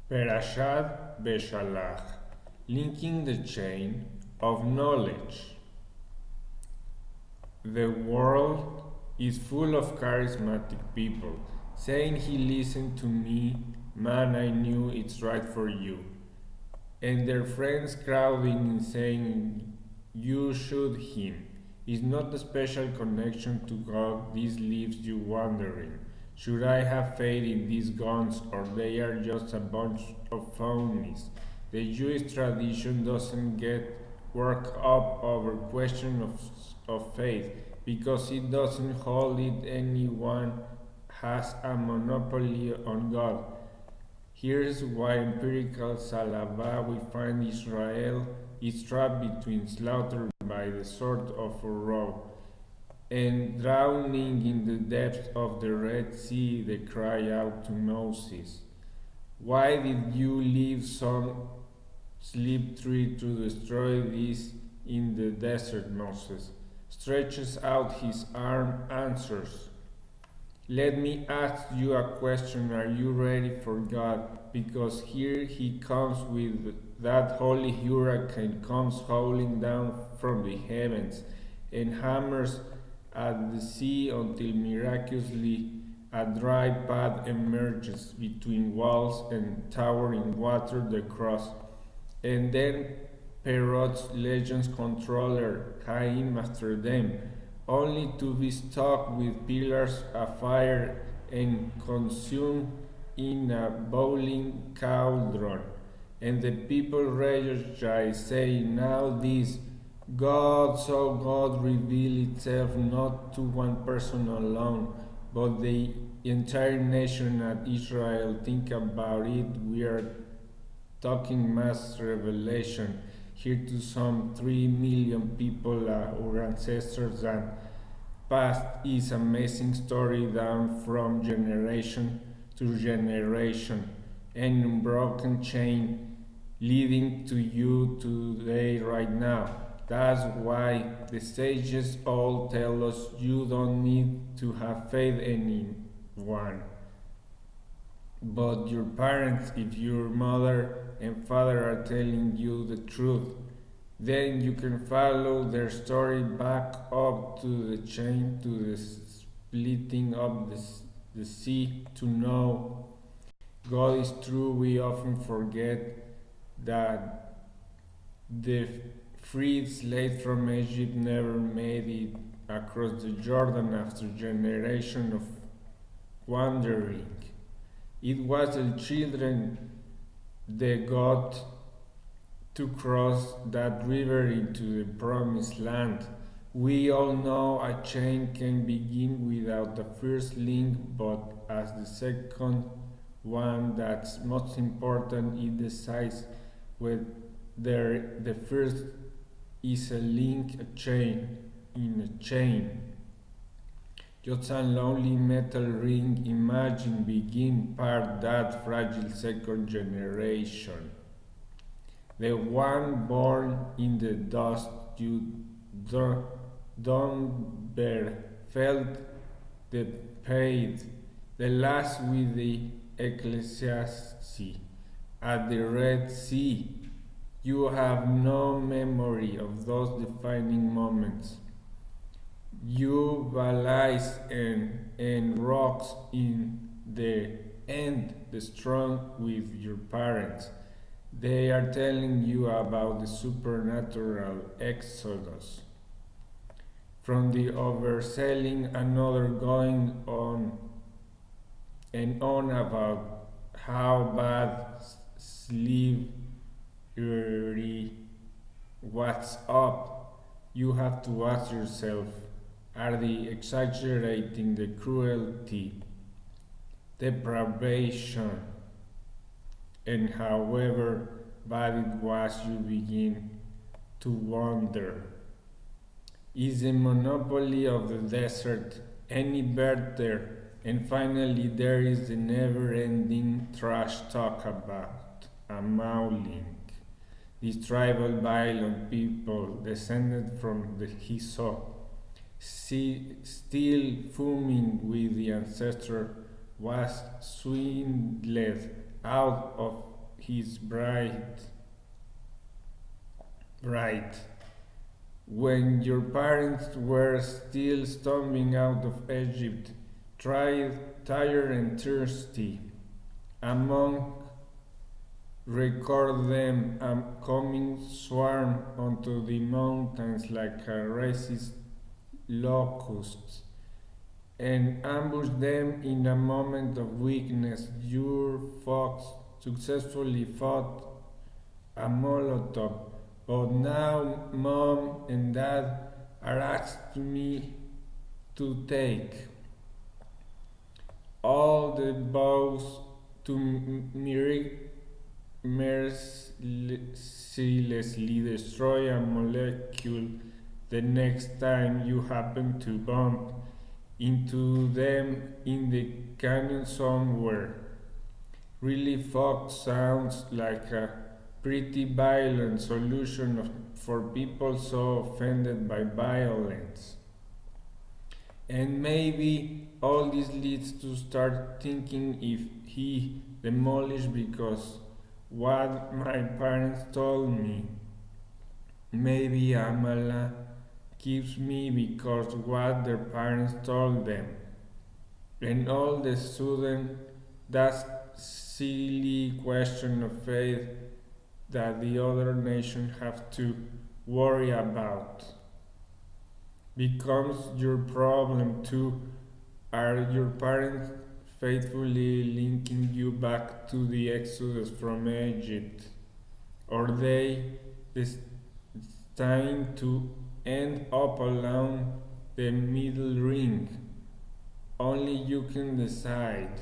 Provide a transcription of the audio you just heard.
Parashat Beshalach, linking the chain of knowledge. The world is full of charismatic people saying, "He listened to me, man, I knew it's right for you." And their friends crowding and saying, "You should him." Is not a special connection to God, this leaves you wondering. Should I have faith in these guns, or they are just a bunch of phonies? The Jewish tradition doesn't get worked up over question of faith because it doesn't hold it anyone has a monopoly on God. Here's why empirical Salava we find Israel is trapped between slaughter by the sword of a row and drowning in the depths of the Red Sea. They cry out to Moses, "Why did you leave some slip tree to destroy this in the desert?" Moses stretches out his arm, answers, "Let me ask you a question. Are you ready for God? Because here he comes with that holy hurricane comes howling down from the heavens and hammers at the sea until miraculously a dry path emerges between walls and towering water that cross. And then Perot's legends controller Chaim after them, only to be stuck with pillars of fire and consumed in a boiling cauldron. And the people rejoice, saying, "Now this God reveal itself not to one person alone, but the entire nation at Israel." Think about it. We are talking mass revelation here to some 3 million people, our ancestors, and past is amazing story down from generation to generation and unbroken chain leading to you today right now. That's why the sages all tell us you don't need to have faith in anyone but your parents. If your mother and father are telling you the truth, then you can follow their story back up to the chain, to the splitting of the sea, to know God is true. We often forget that the freed slaves from Egypt never made it across the Jordan after generations of wandering. It was the children that got to cross that river into the promised land. We all know a chain can begin without the first link, but as the second one that's most important, it decides whether the first is a link, a chain in a chain. Just a lonely metal ring. Imagine begin part that fragile second generation. The one born in the dust. You don't bear felt the paid, the last with the ecclesiastes at the Red Sea. You have no memory of those defining moments. You valleys and rocks in the end, the strong with your parents. They are telling you about the supernatural exodus. From the overselling, another going on and on about how bad slavery what's up. You have to ask yourself, are they exaggerating the cruelty, deprivation, and however bad it was, you begin to wonder. Is the monopoly of the desert any better? And finally, there is the never-ending trash talk about Amelek, this tribal violent people descended from the Hisa, still fuming with the ancestor, was swindled out of his bride. When your parents were still storming out of Egypt, tired and thirsty, a monk record them coming swarm onto the mountains like a resist locusts, and ambush them in a moment of weakness. Your fox successfully fought a Molotov, but now mom and dad are asking me to take all the bows to mercilessly destroy a molecule the next time you happen to bump into them in the canyon somewhere. Really, Fox sounds like a pretty violent solution for people so offended by violence. And maybe all this leads to start thinking if he demolished because what my parents told me. Maybe Amala keeps me because what their parents told them. And all the sudden, that silly question of faith that the other nation have to worry about becomes your problem too. Are your parents faithfully linking you back to the exodus from Egypt? Or they destined to end up along the middle ring? Only you can decide.